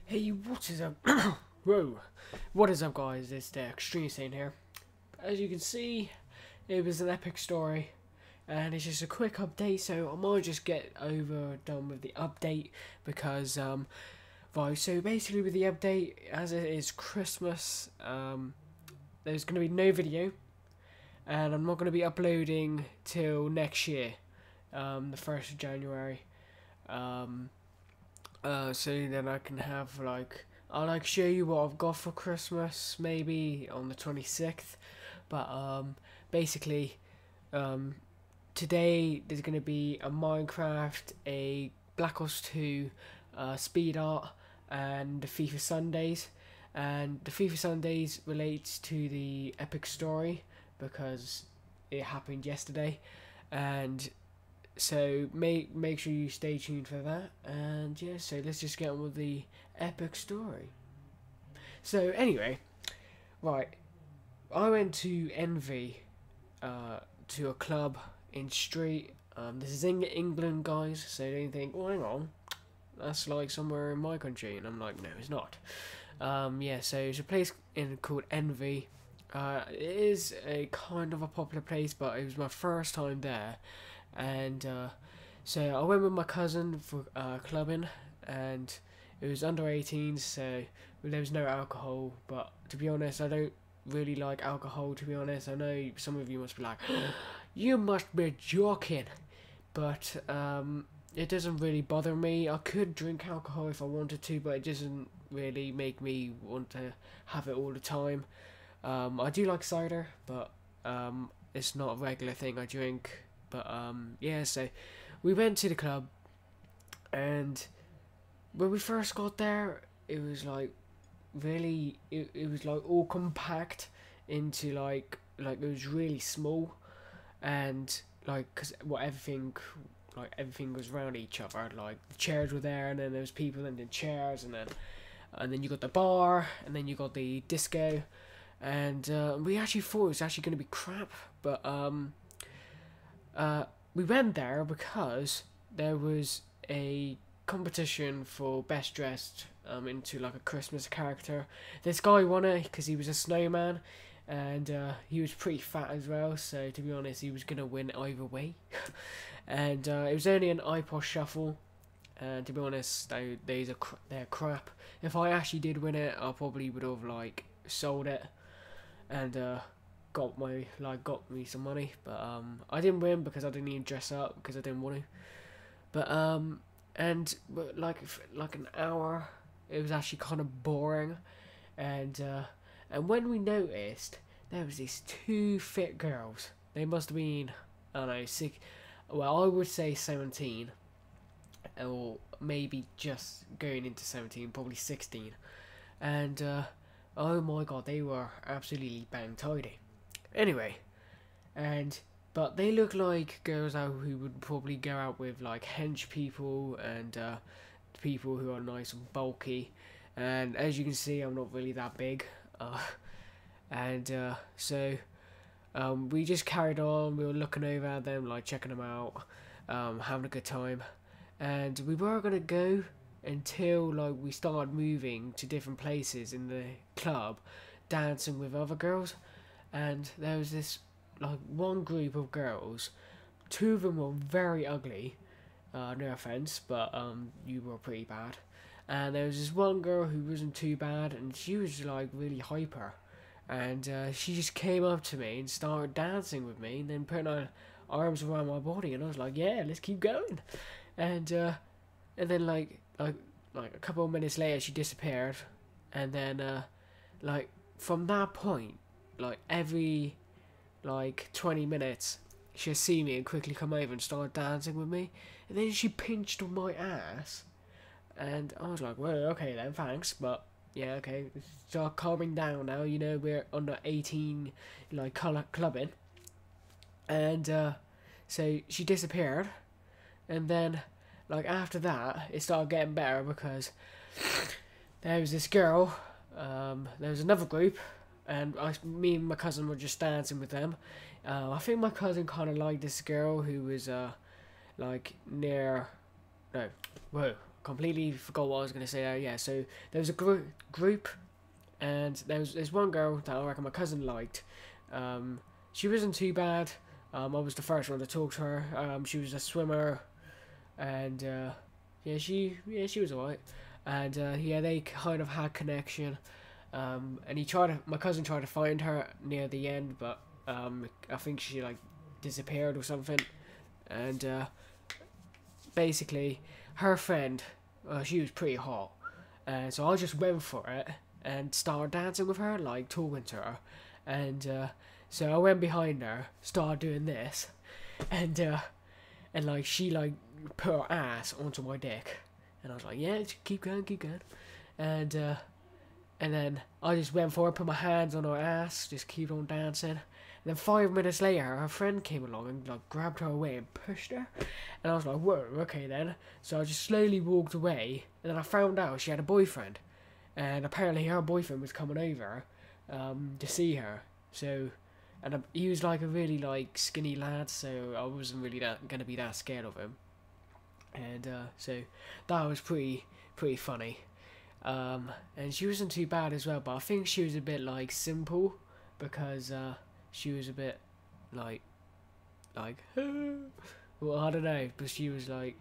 Hey, what is up? Whoa, what is up, guys? It's TheExtremeSaint here. As you can see, it was an epic story, and it's just a quick update. So I might just get done with the update because right. So basically, with the update, as it is Christmas, there's gonna be no video, and I'm not gonna be uploading till next year, the 1st of January. Um, so then I can have I'll show you what I've got for Christmas maybe on the 26th, but basically um today there's gonna be a Minecraft, a Black Ops 2, speed art, and the FIFA Sundays, and the FIFA Sundays relates to the epic story because it happened yesterday, and so make sure you stay tuned for that. And yeah, so let's just get on with the epic story. So anyway, right, I went to Envy, to a club in Street. This is in England, guys, so don't think, oh, hang on, that's like somewhere in my country, and I'm like, no, it's not. Yeah, so it's a place called Envy. It is a kind of a popular place, but it was my first time there, and so I went with my cousin for clubbing, and it was under 18s, so there was no alcohol. But to be honest, I don't really like alcohol, to be honest. I know some of you must be like, you must be joking, but it doesn't really bother me. I could drink alcohol if I wanted to, but it doesn't really make me want to have it all the time. I do like cider, but it's not a regular thing I drink. But yeah, so we went to the club, and when we first got there, it was like really, it was like all compact into like it was really small, and like because everything was around each other. Like the chairs were there, and then there was people in the chairs, and then you got the bar, and then you got the disco, and we actually thought it was actually going to be crap, but we went there because there was a competition for best dressed into like a Christmas character. This guy won it because he was a snowman, and he was pretty fat as well, so to be honest he was gonna win either way. And it was only an iPod shuffle, and to be honest they're crap. If I actually did win it, I probably would have like sold it and got me some money, but I didn't win because I didn't even dress up because I didn't want to. But like an hour, it was actually kind of boring, and when we noticed, there was these two fit girls. They must have been, I don't know, well, I would say 17, or maybe just going into 17, probably 16, and oh my god, they were absolutely bang tidy. Anyway, but they look like girls who would probably go out with like hench people and people who are nice and bulky. And as you can see, I'm not really that big, so we just carried on. We were looking over at them, like checking them out, having a good time, and we were gonna go until like we started moving to different places in the club, dancing with other girls. And there was this like one group of girls. Two of them were very ugly, no offense, but you were pretty bad. And there was this one girl who wasn't too bad, and she was like really hyper, and she just came up to me and started dancing with me, and then putting her arms around my body, and I was like, yeah, let's keep going. And then like a couple of minutes later she disappeared, and then like from that point, like every like 20 minutes she'd see me and quickly come over and start dancing with me, and then she pinched on my ass, and I was like, well, okay then, thanks, but yeah, okay, start calming down now, you know, we're under 18, like clubbing. And so she disappeared, and then like after that it started getting better because there was this girl, there was another group, and me and my cousin were just dancing with them. I think my cousin kind of liked this girl who was like near, no, whoa, completely forgot what I was gonna say there. Yeah, so there was a group, and there's one girl that I reckon my cousin liked. She wasn't too bad. I was the first one to talk to her. She was a swimmer, and she was alright. And yeah, they kind of had connection. And my cousin tried to find her near the end, but I think she like disappeared or something. And basically, her friend, she was pretty hot, and so I just went for it and started dancing with her, like talking to her. And so I went behind her, started doing this, and like she like put her ass onto my dick, and I was like, yeah, just keep going, and then I just went for it, put my hands on her ass, just keep on dancing. And then 5 minutes later, her friend came along and like grabbed her away and pushed her, and I was like, whoa, okay then. So I just slowly walked away, and then I found out she had a boyfriend, and apparently her boyfriend was coming over to see her. So, and he was like a really like skinny lad, so I wasn't really gonna be that scared of him. And so that was pretty funny. And she wasn't too bad as well, but I think she was a bit like simple, because she was a bit like well, I don't know, but she was like,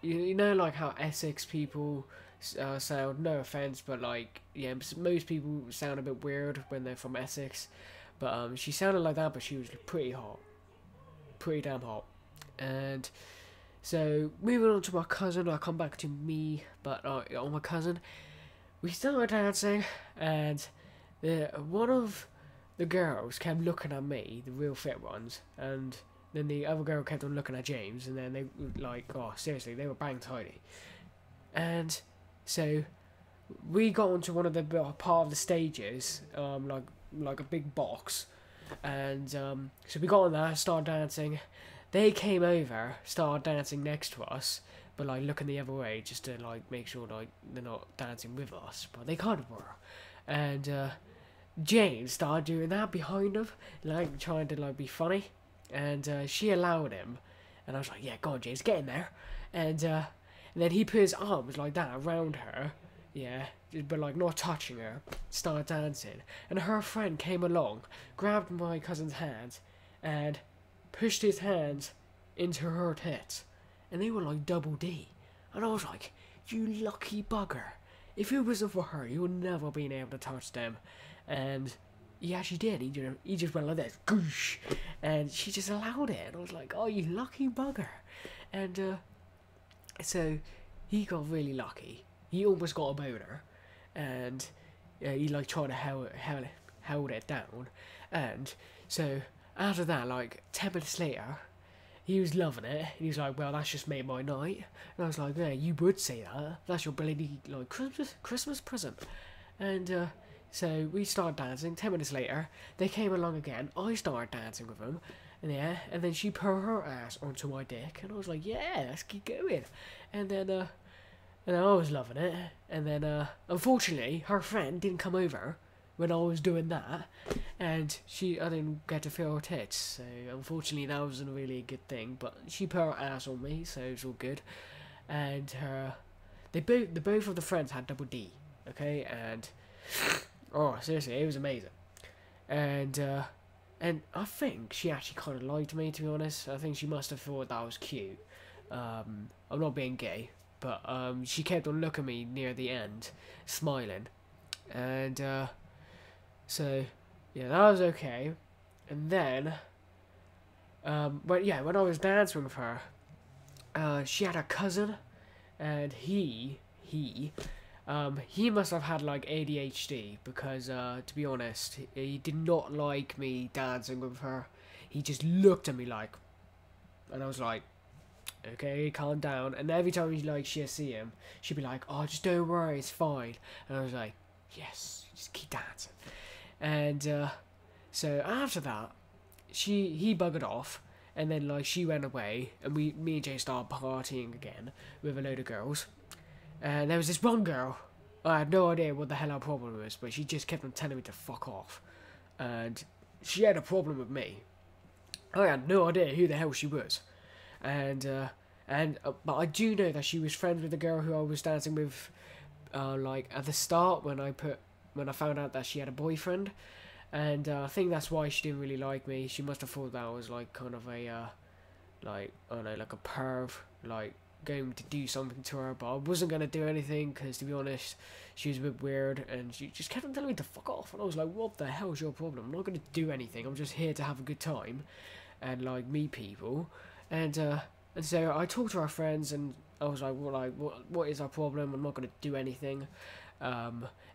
you know like how Essex people sound, no offense, but like, yeah, most people sound a bit weird when they're from Essex, but she sounded like that, but she was pretty damn hot. And so moving on to my cousin, I'll come back to me, but on my cousin, we started dancing, and one of the girls kept looking at me, the real fit ones, and then the other girl kept on looking at James, and then they like, oh seriously, they were bang tidy. And so we got onto one of the part of the stages, like a big box, and so we got on there, started dancing. They came over, started dancing next to us, but like looking the other way just to like make sure like they're not dancing with us, but they kind of were. And James started doing that behind them, like trying to like be funny, and she allowed him, and I was like, yeah, go on James, get in there. And then he put his arms like that around her, yeah, but like not touching her, started dancing, and her friend came along, grabbed my cousin's hand, and pushed his hands into her tits, and they were like double D, and I was like, you lucky bugger, if it wasn't for her, you would never been able to touch them. And he actually did. He just went like this, goosh, and she just allowed it. And I was like, oh, you lucky bugger. And so he got really lucky. He almost got a boner, and he like tried to held it down. And so after that, like 10 minutes later, he was loving it. He was like, well, that's just made my night. And I was like, yeah, you would say that. That's your bloody like Christmas present. And so we started dancing. 10 minutes later, they came along again. I started dancing with them, and yeah, and then she put her ass onto my dick, and I was like, yeah, let's keep going. And then I was loving it. And then unfortunately, her friend didn't come over when I was doing that, and I didn't get to feel her tits. So unfortunately, that wasn't really a good thing. But she put her ass on me, so it was all good. And the both of the friends had double D, okay, and oh, seriously, it was amazing. And I think she actually kind of liked me, to be honest. I think she must have thought that I was cute. I'm not being gay, but she kept on looking at me near the end, smiling. And so yeah, that was okay. And then but yeah, when I was dancing with her, she had a cousin, and he must have had like ADHD, because to be honest, he did not like me dancing with her. He just looked at me like, and I was like, okay, calm down. And every time she'd see him, she'd be like, oh, just don't worry, it's fine. And I was like, yes, just keep dancing. And so after that, he buggered off, and then like she went away, and me and Jay started partying again with a load of girls. And there was this one girl, I had no idea what the hell her problem was, but she just kept on telling me to fuck off. And she had a problem with me. I had no idea who the hell she was. And and but I do know that she was friends with the girl who I was dancing with, like at the start when I found out that she had a boyfriend, and I think that's why she didn't really like me. She must have thought that I was like kind of a like, I don't know, like a perv, like going to do something to her, but I wasn't going to do anything because, to be honest, she was a bit weird and she just kept on telling me to fuck off, and I was like, what the hell is your problem? I'm not going to do anything, I'm just here to have a good time and like meet people. And so I talked to our friends and I was like, what is our problem? I'm not going to do anything.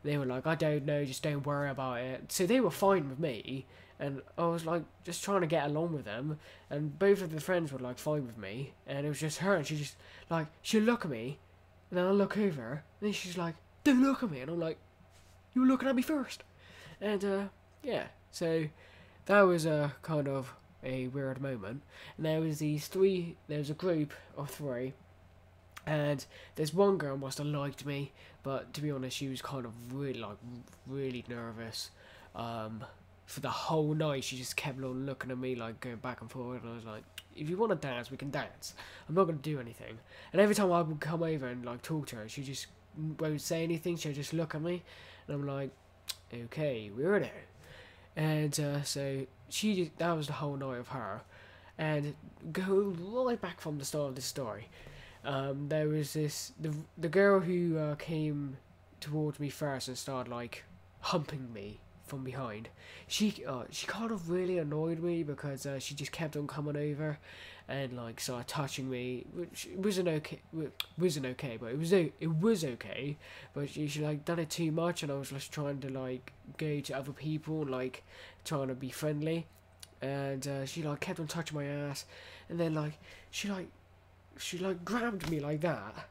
They were like, I don't know, just don't worry about it. So they were fine with me, and I was like just trying to get along with them, and both of the friends were like fine with me, and it was just her, and she just like, she'll look at me, and then I'll look over, and then she's like, don't look at me, and I'm like, you were looking at me first. And yeah, so that was a kind of a weird moment. And there was a group of three, and there's one girl must have liked me, but to be honest, she was kind of really nervous. For the whole night, she just kept on looking at me, like going back and forward, and I was like, if you want to dance, we can dance. I'm not going to do anything. And every time I would come over and like talk to her, she just won't say anything. She'll just look at me, and I'm like, okay, weirdo. And so that was the whole night of her. And going right back from the start of the story, there was the girl who came towards me first and started like humping me from behind. She kind of really annoyed me because she just kept on coming over and like started touching me, which wasn't okay, but it was okay. But she like done it too much, and I was just trying to like go to other people and like trying to be friendly, and she like kept on touching my ass, and then like she grabbed me like that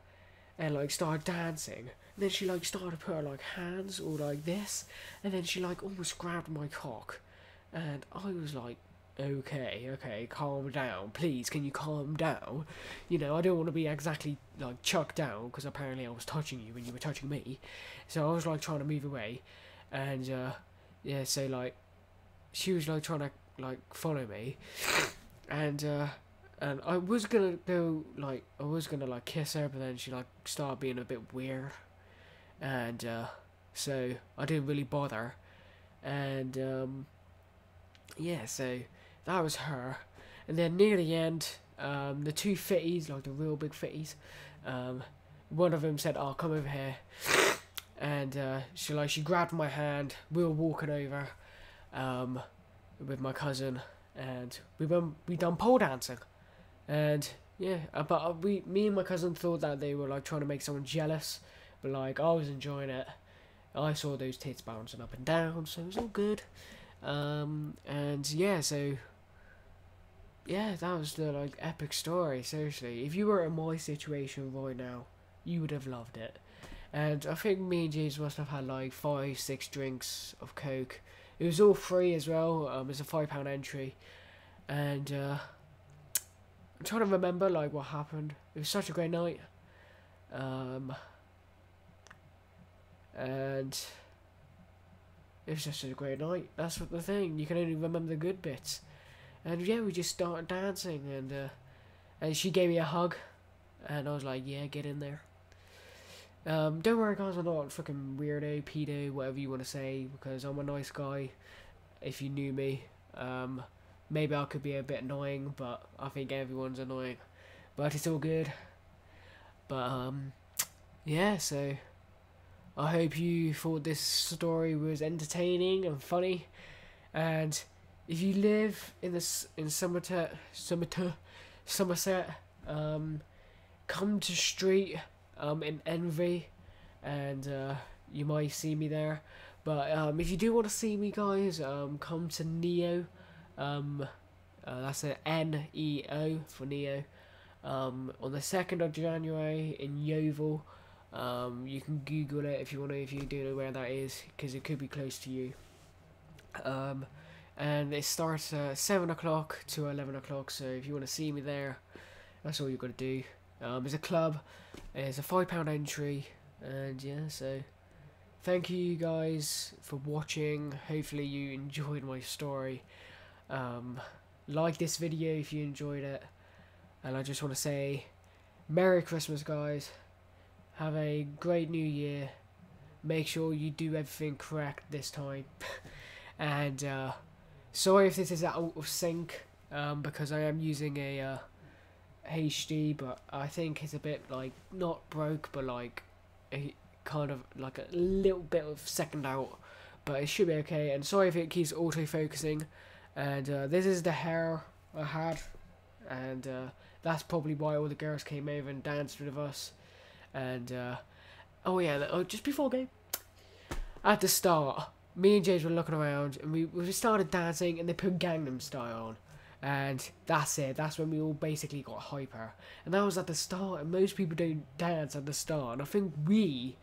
and like started dancing. And then she like started to put her like hands all like this, and then she like almost grabbed my cock, and I was like, okay, calm down, please, can you calm down? You know, I don't want to be exactly like chucked down because apparently I was touching you when you were touching me, so I was like trying to move away, and yeah, so like she was like trying to like follow me, and I was gonna go like kiss her, but then she like started being a bit weird. And so I didn't really bother, and yeah, so that was her. And then near the end, the two fitties, like the real big fitties, one of them said, "Oh, come over here," and she grabbed my hand. We were walking over with my cousin, and we done pole dancing, and yeah, but me and my cousin thought that they were like trying to make someone jealous. But like, I was enjoying it. I saw those tits bouncing up and down, so it was all good. And yeah, so yeah, that was the like epic story. Seriously, if you were in my situation right now, you would have loved it. And I think me and James must have had like 5-6 drinks of Coke. It was all free as well. It's a £5 entry, and I'm trying to remember like what happened. It was such a great night. And it was just a great night. That's what the thing. You can only remember the good bits. And yeah, we just started dancing, and she gave me a hug, and I was like, yeah, get in there. Don't worry, guys, I'm not a fucking weirdo, pedo, whatever you want to say, because I'm a nice guy. If you knew me, maybe I could be a bit annoying, but I think everyone's annoying. But it's all good. But yeah, so I hope you thought this story was entertaining and funny, and if you live in Somerset, come to Street in Envy, and you might see me there. But if you do want to see me, guys, come to Neo. That's a Neo for Neo. On the 2nd of January in Yeovil. You can Google it if you do know where that is, because it could be close to you. And it starts at 7 o'clock to 11 o'clock, so if you want to see me there, that's all you've got to do. It's a club, it's a £5 entry, and yeah, so thank you guys for watching. Hopefully you enjoyed my story. Like this video if you enjoyed it, and I just want to say, Merry Christmas, guys. Have a great new year. Make sure you do everything correct this time. And sorry if this is out of sync, because I am using a HD, but I think it's a bit like not broke, but like a kind of like a little bit of second out, but it should be okay. And sorry if it keeps auto-focusing. And this is the hair I had, and that's probably why all the girls came over and danced with us. And oh yeah, just before I go, at the start, me and James were looking around, and we started dancing, and they put Gangnam Style on, and that's it. That's when we all basically got hyper, and that was at the start. And most people don't dance at the start, and I think we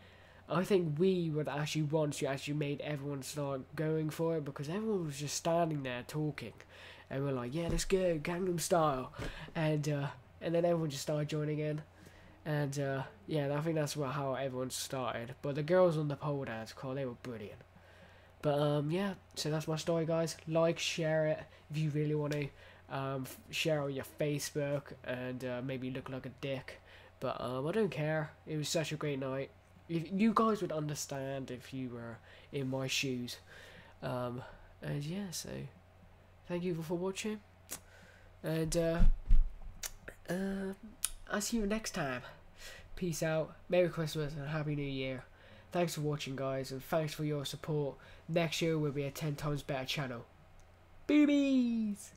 were actually ones who actually made everyone start going for it, because everyone was just standing there talking, and we're like, yeah, let's go, Gangnam Style, and then everyone just started joining in. And yeah, I think that's how everyone started. But the girls on the pole dance, they were brilliant. But yeah, so that's my story, guys. Like, share it if you really want to. Share on your Facebook, and maybe look like a dick. But I don't care. It was such a great night. If you guys would understand if you were in my shoes. And yeah, so thank you for watching. And I'll see you next time. Peace out. Merry Christmas and Happy New Year. Thanks for watching, guys, and thanks for your support. Next year will be a 10 times better channel. Boobies!